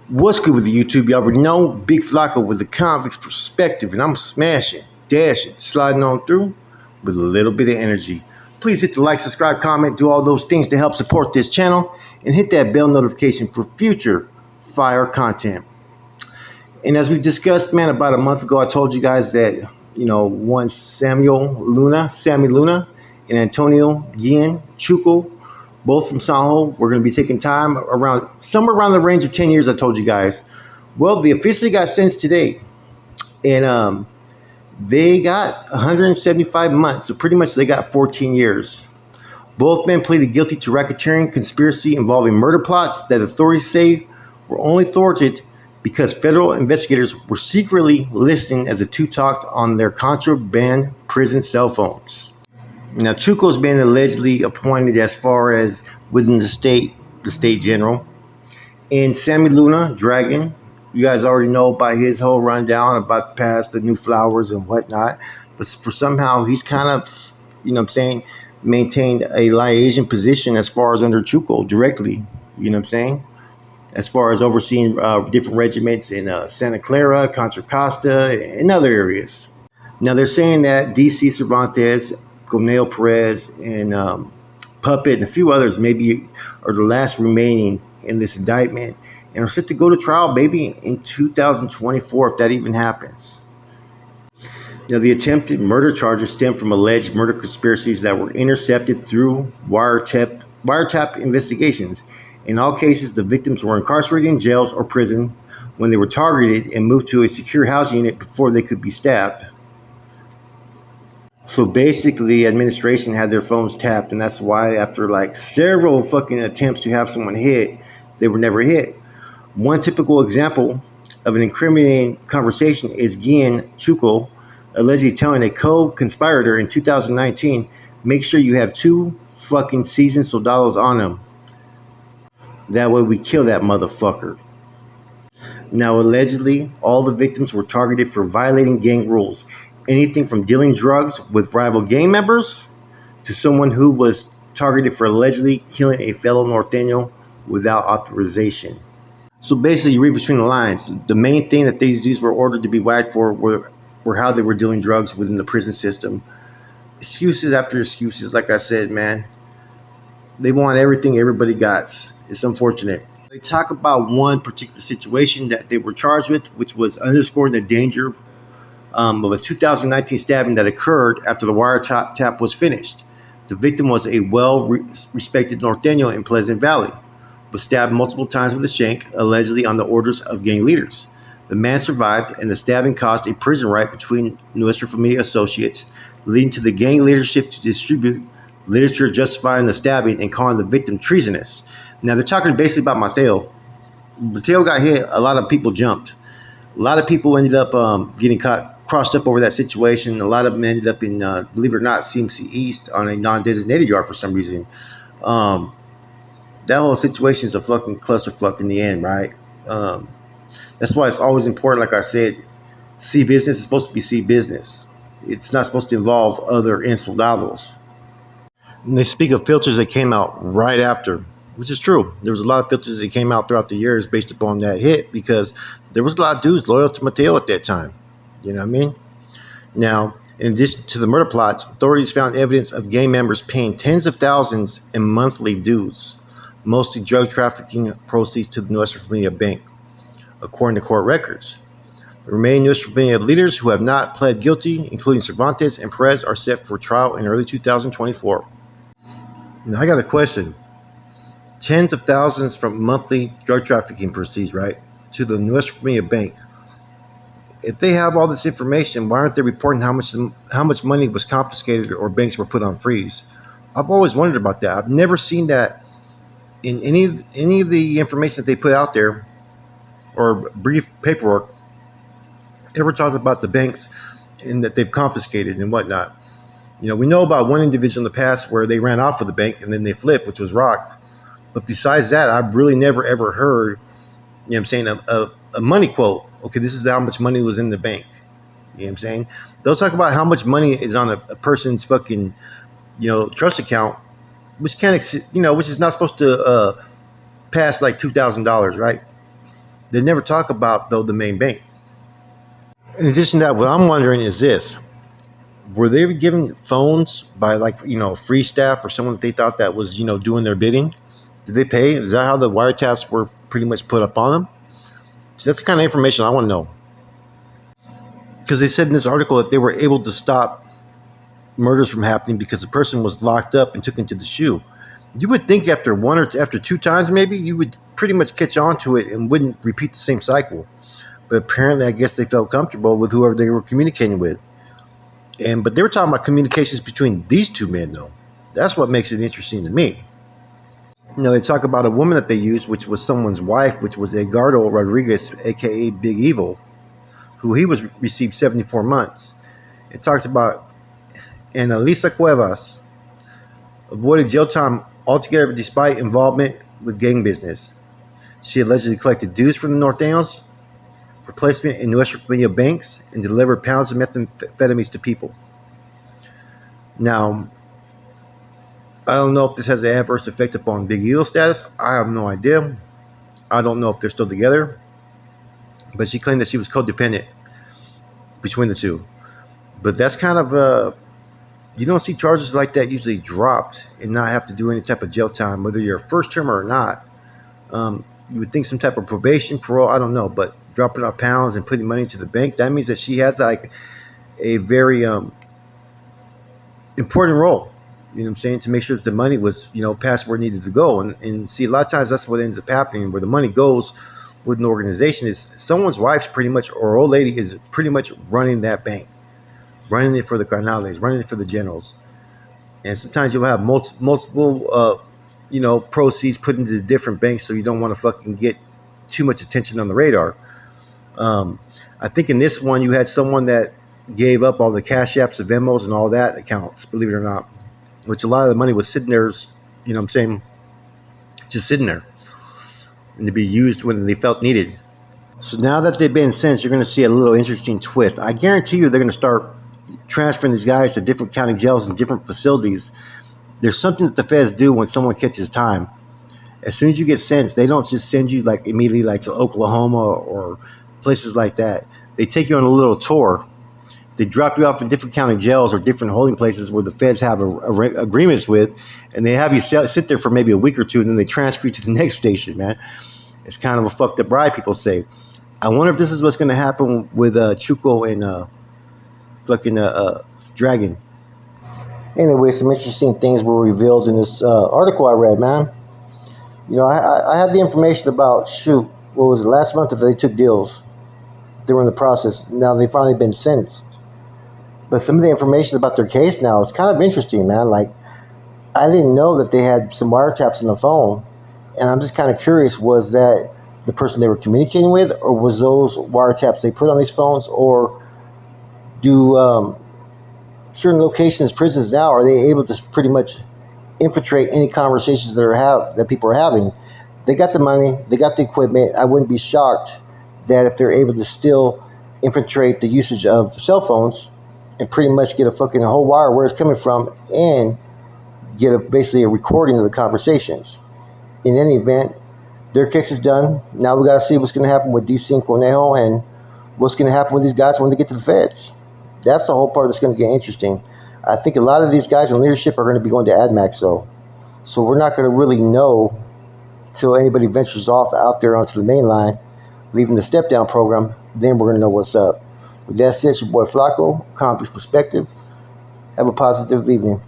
What's good with the YouTube? You already know, Big Flocka with the convict's perspective, and I'm smashing, dashing, sliding on through with a little bit of energy. Please hit the like, subscribe, comment, do all those things to help support this channel, and hit that bell notification for future fire content. And as we discussed, man, about a month ago, I told you guys that, once Sammy Luna, and Antonio Guillen Chuco, both from Sanjo, we're going to be taking time around somewhere around the range of 10 years. I told you guys. Well, they officially got sentenced today, and they got 175 months. So pretty much they got 14 years. Both men pleaded guilty to racketeering conspiracy involving murder plots that authorities say were only thwarted because federal investigators were secretly listening as the two talked on their contraband prison cell phones. Now, Chuco's been allegedly appointed as far as within the state general. And Sammy Luna, Dragon, you guys already know about his whole rundown about the past, the new flowers and whatnot. But for somehow he's kind of, maintained a liaison position as far as under Chuco directly, as far as overseeing different regiments in Santa Clara, Contra Costa, and other areas. Now, they're saying that D.C. Cervantes, Goneo Perez, and Puppet, and a few others maybe are the last remaining in this indictment and are set to go to trial maybe in 2024 if that even happens. Now, the attempted murder charges stem from alleged murder conspiracies that were intercepted through wiretap investigations. In all cases, the victims were incarcerated in jails or prison when they were targeted and moved to a secure housing unit before they could be stabbed. So basically, administration had their phones tapped, and that's why after like several fucking attempts to have someone hit, they were never hit. One typical example of an incriminating conversation is Guillen Chuco allegedly telling a co-conspirator in 2019, make sure you have 2 fucking seasoned soldados on them. That way we kill that motherfucker. Now, allegedly, all the victims were targeted for violating gang rules. Anything from dealing drugs with rival gang members to someone who was targeted for allegedly killing a fellow Norteño without authorization. So basically, you read between the lines. The main thing that these dudes were ordered to be whacked for were how they were dealing drugs within the prison system. Excuses after excuses, like I said, man. They want everything everybody got. It's unfortunate. They talk about one particular situation that they were charged with, which was underscoring the danger of a 2019 stabbing that occurred after the wiretap was finished. The victim was a well-respected Norteño in Pleasant Valley, was stabbed multiple times with a shank, allegedly on the orders of gang leaders. The man survived, and the stabbing caused a prison riot between Nuestra Familia associates, leading to the gang leadership to distribute literature justifying the stabbing and calling the victim treasonous. Now, they're talking basically about Mateo. Mateo got hit. A lot of people jumped. A lot of people ended up getting crossed up over that situation. A lot of them ended up in, believe it or not, CMC East on a non-designated yard for some reason. That whole situation is a fucking clusterfuck in the end, right? That's why it's always important, like I said, see business is supposed to be see business. It's not supposed to involve other insoldados. And they speak of filters that came out right after, which is true. There was a lot of filters that came out throughout the years based upon that hit because there was a lot of dudes loyal to Mateo at that time. You know what I mean? Now, in addition to the murder plots, authorities found evidence of gang members paying tens of thousands in monthly dues, mostly drug trafficking proceeds to the Nuestra Familia Bank, according to court records. The remaining Nuestra Familia leaders who have not pled guilty, including Cervantes and Perez, are set for trial in early 2024. Now, I got a question. Tens of thousands from monthly drug trafficking proceeds, right, to the Nuestra Familia Bank. If they have all this information, why aren't they reporting how much money was confiscated or banks were put on freeze? I've always wondered about that. I've never seen that in any of the information that they put out there or brief paperwork ever talked about the banks and that they've confiscated and whatnot. We know about one individual in the past where they ran off with the bank and then they flipped, which was Rock. But besides that, I've really never ever heard, a money quote. Okay, this is how much money was in the bank. You know what I'm saying? They'll talk about how much money is on a person's fucking, trust account, which which is not supposed to pass like $2,000, right? They never talk about, though, the main bank. In addition to that, what I'm wondering is this: were they given phones by, like, free staff or someone that they thought that was, doing their bidding? Did they pay? Is that how the wiretaps were pretty much put up on them? So that's the kind of information I want to know. Because they said in this article that they were able to stop murders from happening because the person was locked up and took into the shoe. You would think after one or after two times, maybe you would pretty much catch on to it and wouldn't repeat the same cycle. But apparently, I guess they felt comfortable with whoever they were communicating with. But they were talking about communications between these two men, though. That's what makes it interesting to me. They talk about a woman that they used, which was someone's wife, which was Edgardo Rodriguez, aka Big Evil, who he was received 74 months. It talks about Elisa Cuevas avoided jail time altogether despite involvement with gang business. She allegedly collected dues from the Norteños for placement in Nuestra Familia banks and delivered pounds of methamphetamines to people. Now, I don't know if this has an adverse effect upon Big Evil's status. I have no idea. I don't know if they're still together. But she claimed that she was codependent between the two. But that's kind of you don't see charges like that usually dropped and not have to do any type of jail time, whether you're a first termer or not. You would think some type of probation, parole, I don't know. But dropping off pounds and putting money into the bank, that means that she had like a very important role. You know what I'm saying? To make sure that the money was, past where it needed to go. And see, a lot of times that's what ends up happening, where the money goes with an organization is someone's wife's pretty much, or old lady is pretty much running that bank, running it for the carnales, running it for the generals. And sometimes you'll have multiple, proceeds put into different banks, so you don't want to fucking get too much attention on the radar. I think in this one, you had someone that gave up all the cash apps, the Venmos, and all that accounts, believe it or not. Which a lot of the money was sitting there, just sitting there and to be used when they felt needed. So now that they've been sentenced, you're going to see a little interesting twist. I guarantee you they're going to start transferring these guys to different county jails and different facilities. There's something that the feds do when someone catches time. As soon as you get sentenced, they don't just send you like immediately like to Oklahoma or places like that. They take you on a little tour. They drop you off in different county jails or different holding places where the feds have agreements with, and they have you sit there for maybe a week or two, and then they transfer you to the next station, man. It's kind of a fucked up ride, people say. I wonder if this is what's going to happen with Chuco and Dragon. Anyway, some interesting things were revealed in this article I read, man. I had the information about, what was it, last month, if they took deals. They were in the process. Now they've finally been sentenced. But some of the information about their case now is kind of interesting, man. Like, I didn't know that they had some wiretaps on the phone. And I'm just kind of curious, was that the person they were communicating with, or was those wiretaps they put on these phones? Or do certain locations, prisons now, are they able to pretty much infiltrate any conversations that people are having? They got the money, they got the equipment. I wouldn't be shocked that if they're able to still infiltrate the usage of cell phones and pretty much get a fucking whole wire where it's coming from and get basically a recording of the conversations. In any event, their case is done. Now we got to see what's going to happen with DC and Conejo and what's going to happen with these guys when they get to the feds. That's the whole part that's going to get interesting. I think a lot of these guys in leadership are going to be going to AdMax, though. So we're not going to really know till anybody ventures off out there onto the main line, leaving the step-down program. Then we're going to know what's up. With that said, it's your boy Flacco, Convict's Perspective. Have a positive evening.